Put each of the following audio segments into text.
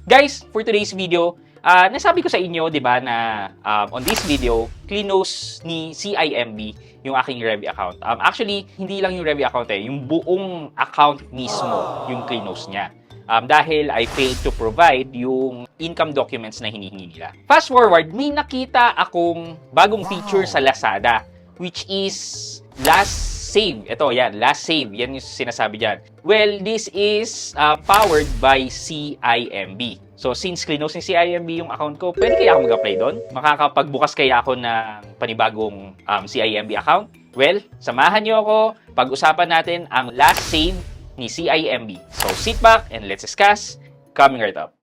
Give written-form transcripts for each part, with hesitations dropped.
Guys, for today's video, nasabi ko sa inyo, di ba, na on this video, clinose ni CIMB yung aking Revi account. Actually, hindi lang yung Revi account yung buong account mismo yung clinose niya. Dahil I failed to provide yung income documents na hinihingi nila. Fast forward, may nakita akong bagong feature sa Lazada, which is last save. Ito, yan, last save. Yan yung sinasabi dyan. Well, this is powered by CIMB. So, since clinose ni CIMB yung account ko, pwede kaya ako mag-apply doon? Makakapagbukas kaya ako ng panibagong CIMB account? Well, samahan nyo ako. Pag-usapan natin ang last save ni CIMB. So, sit back and let's discuss. Coming right up.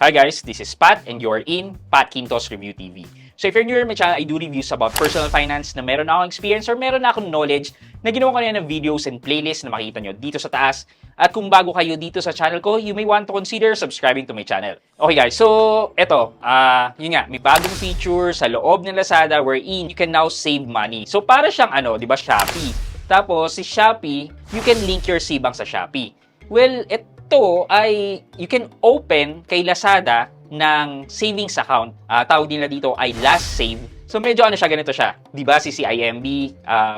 Hi guys, this is Pat and you're in Pat Quintos Review TV. So if you're new to my channel, I do reviews about personal finance na meron akong experience or meron akong knowledge na ginawa ko na ng videos and playlists na makikita nyo dito sa taas. At kung bago kayo dito sa channel ko, you may want to consider subscribing to my channel. Okay guys, so eto, yun nga, may bagong feature sa loob ng Lazada wherein you can now save money. So para siyang di ba, Shopee. Tapos si Shopee, you can link your Cbank sa Shopee. Well, ito ay you can open kay Lazada ng savings account. Tawag nila dito ay last save. So medyo siya, ganito siya. 'Di ba si CIMB,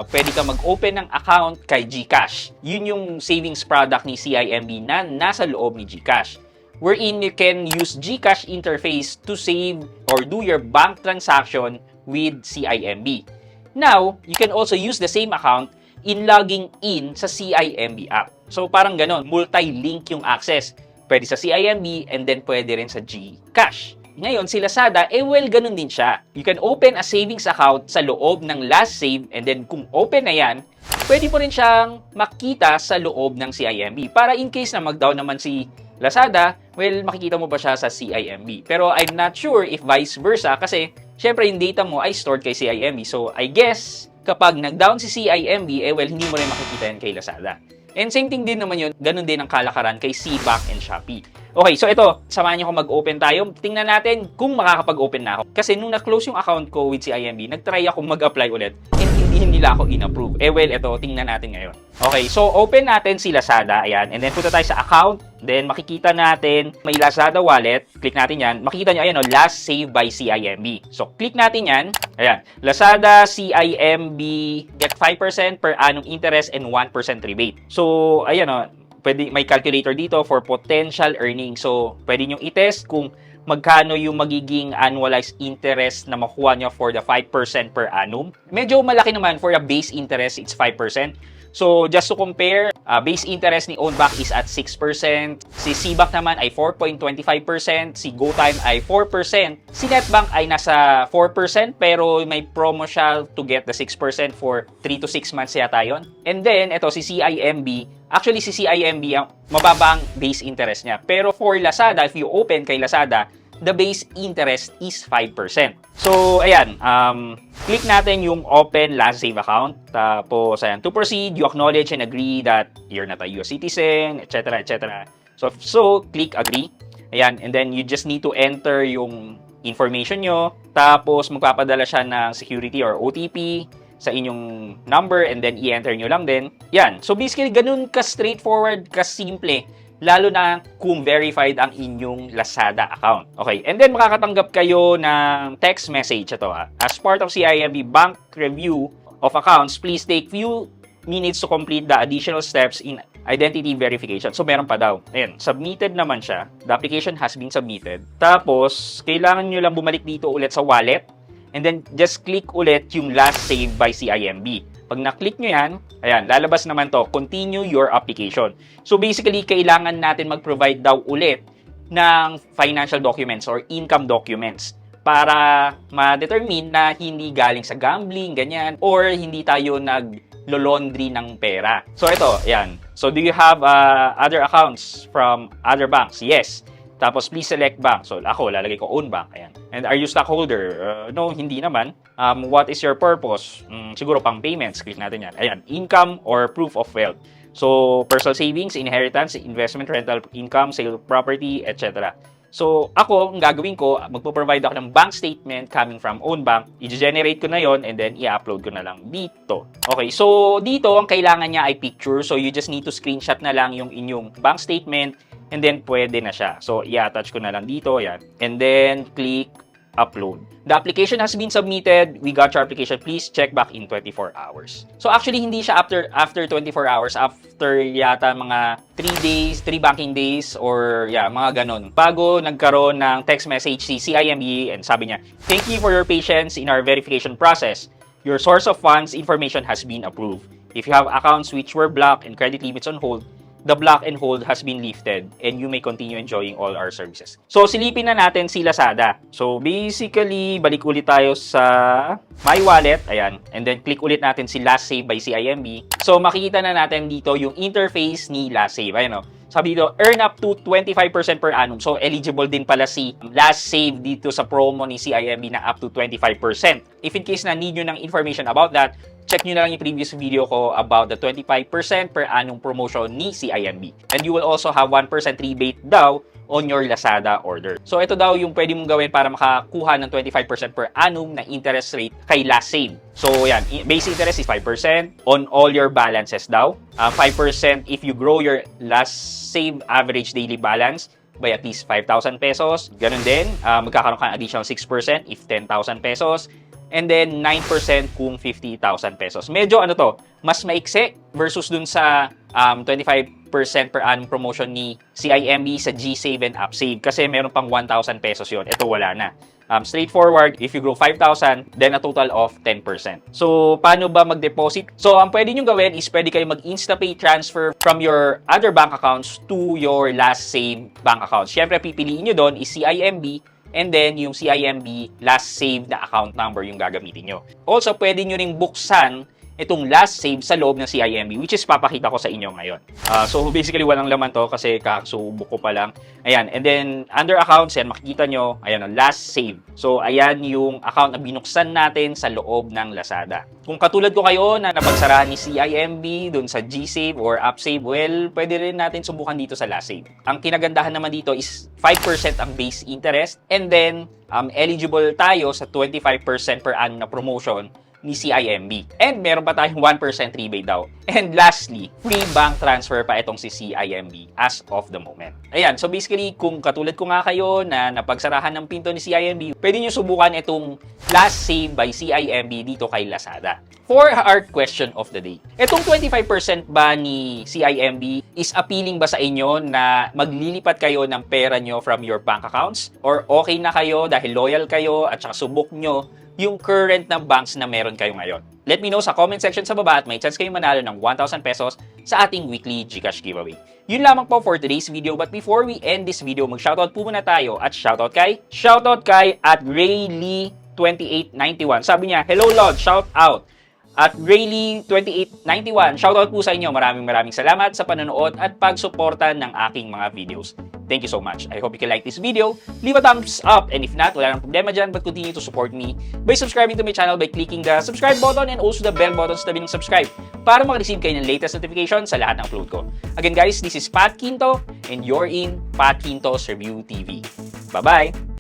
pwede ka mag-open ng account kay GCash. Yun yung savings product ni CIMB na nasa loob ni GCash. Wherein you can use GCash interface to save or do your bank transaction with CIMB. Now, you can also use the same account in logging in sa CIMB app. So parang ganon, multi-link yung access. Pwede sa CIMB and then pwede rin sa GCash. Ngayon, si Lazada, well, ganun din siya. You can open a savings account sa loob ng last save and then kung open na yan, pwede mo rin siyang makita sa loob ng CIMB. Para in case na mag-down naman si Lazada, well, makikita mo pa siya sa CIMB. Pero I'm not sure if vice versa kasi syempre yung data mo ay stored kay CIMB. So I guess kapag nag-down si CIMB, well, hindi mo rin makikita yan kay Lazada. And same thing din naman yun, ganun din ang kalakaran kay Cbank and Shopee. Okay, so ito, samahan niyo kung mag-open tayo. Tingnan natin kung makakapag-open na ako. Kasi nung na-close yung account ko with CIMB, nag-try ako mag-apply ulit and hindi nila ako in-approve. Well, ito, tingnan natin ngayon. Okay, so open natin si Lazada, ayan. And then punta tayo sa account. Then makikita natin, may Lazada wallet. Click natin yan. Makikita nyo, ayan last save by CIMB. So, click natin yan. Ayan, Lazada, CIMB, get 5% per annum interest and 1% rebate. So, ayan pwede, may calculator dito for potential earnings. So, pwede nyo i-test kung magkano yung magiging annualized interest na makuha nyo for the 5% per annum. Medyo malaki naman for the base interest, it's 5%. So, just to compare, base interest ni Ownbank is at 6%. Si Cbank naman ay 4.25%. Si GoTime ay 4%. Si Netbank ay nasa 4%, pero may promo siya to get the 6% for 3 to 6 months yata yun. And then, ito si CIMB. Actually, si CIMB, ang mababang base interest niya. Pero for Lazada, if you open kay Lazada, the base interest is 5%. So, ayan, click natin yung open last save account. Tapos, ayan, to proceed, you acknowledge and agree that you're not a US citizen, etc., etc. So, click agree. Ayan, and then you just need to enter yung information nyo. Tapos, magpapadala siya ng security or OTP sa inyong number and then i-enter nyo lang din. Yan. So, basically, ganun ka-straightforward, ka-simple. Lalo na kung verified ang inyong Lazada account. Okay, and then makakatanggap kayo ng text message ito. As part of CIMB Bank Review of Accounts, please take few minutes to complete the additional steps in identity verification. So, meron pa daw. Ayan, submitted naman siya. The application has been submitted. Tapos, kailangan nyo lang bumalik dito ulit sa wallet and then just click ulit yung last save by CIMB. Pag na-click nyo yan, ayan, lalabas naman to, continue your application. So basically, kailangan natin mag-provide daw ulit ng financial documents or income documents para ma-determine na hindi galing sa gambling, ganyan, or hindi tayo nag-laundry ng pera. So ito, ayan. So do you have other accounts from other banks? Yes. Tapos, please select bank. So, ako, lalagay ko own bank. Ayan. And are you stockholder? No, hindi naman. What is your purpose? Siguro pang payments. Click natin yan. Ayan. Income or proof of wealth. So, personal savings, inheritance, investment, rental income, sale of property, etc. So, ako, ang gagawin ko, magpo-provide ako ng bank statement coming from own bank. I-generate ko na yon and then i-upload ko na lang dito. Okay, so dito, ang kailangan niya ay picture. So, you just need to screenshot na lang yung inyong bank statement and then pwede na siya. So, i-attach ko na lang dito, yan. And then, click upload. The application has been submitted. We got your application. Please check back in 24 hours. So actually, hindi siya after 24 hours. After yata mga 3 days, 3 banking days, or yeah, mga ganon. Bago nagkaroon ng text message si CIMB and sabi niya, "Thank you for your patience in our verification process. Your source of funds information has been approved. If you have accounts which were blocked and credit limits on hold, the block and hold has been lifted and you may continue enjoying all our services." So, silipin na natin si Lazada. So, basically, balik ulit tayo sa My Wallet. Ayan. And then, click ulit natin si Last Save by CIMB. So, makikita na natin dito yung interface ni Last Save. Ayan o. Sabi dito, earn up to 25% per annum. So, eligible din pala si Last Save dito sa promo ni CIMB na up to 25%. If in case na need nyo ng information about that, check nyo na lang yung previous video ko about the 25% per annum promotion ni CIMB. And you will also have 1% rebate daw on your Lazada order. So, ito daw yung pwede mong gawin para makakuha ng 25% per annum na interest rate kay Last Save. So, yan. Base interest is 5% on all your balances daw. 5% if you grow your Last Save average daily balance by at least 5,000 pesos. Ganun din, magkakaroon ka ng additional 6% if 10,000 pesos. And then, 9% kung 50,000 pesos. Medyo mas maikse versus dun sa 25% per annum promotion ni CIMB sa GSave and UpSave. Kasi meron pang 1,000 pesos yon. Ito wala na. Straightforward, if you grow 5,000, then a total of 10%. So, paano ba mag-deposit? So, ang pwede nyo gawin is pwede kayo mag-InstaPay transfer from your other bank accounts to your Last Save bank accounts. Siyempre, pipiliin nyo doon is CIMB and then yung CIMB Last Save na account number yung gagamitin nyo. Also, pwede nyo ring buksan itong Last Save sa loob ng CIMB, which is papakita ko sa inyo ngayon. So, basically, walang laman to kasi kakasubok ko pa lang. Ayan. And then, under accounts, yan, makikita nyo, ayan, Last Save. So, ayan yung account na binuksan natin sa loob ng Lazada. Kung katulad ko kayo na napagsarahan ni CIMB dun sa GSave or UpSave, well, pwede rin natin subukan dito sa Last Save. Ang kinagandahan naman dito is 5% ang base interest and then, eligible tayo sa 25% per annum na promotion ni CIMB. And meron pa tayong 1% rebate daw. And lastly, free bank transfer pa itong si CIMB as of the moment. Ayan, so basically, kung katulad ko nga kayo na napagsarahan ng pinto ni CIMB, pwede nyo subukan itong Last Save by CIMB dito kay Lazada. For our question of the day, itong 25% ba ni CIMB is appealing ba sa inyo na maglilipat kayo ng pera nyo from your bank accounts? Or okay na kayo dahil loyal kayo at saka subok nyo yung current na banks na meron kayo ngayon? Let me know sa comment section sa baba at may chance kayong manalo ng 1,000 pesos sa ating weekly GCash giveaway. Yun lamang po for today's video, but before we end this video, mag-shoutout po muna tayo at shoutout kay at Raylee2891. Sabi niya, hello Lord, shoutout. At Raylee2891, shoutout po sa inyo. Maraming salamat sa panonood at pagsuporta ng aking mga videos. Thank you so much. I hope you can like this video. Leave a thumbs up. And if not, wala nang problema dyan, but continue to support me by subscribing to my channel by clicking the subscribe button and also the bell button sa tabi ng subscribe para mag-receive kayo ng latest notification sa lahat ng upload ko. Again guys, this is Pat Quinto and you're in Pat Quinto's Review TV. Bye-bye!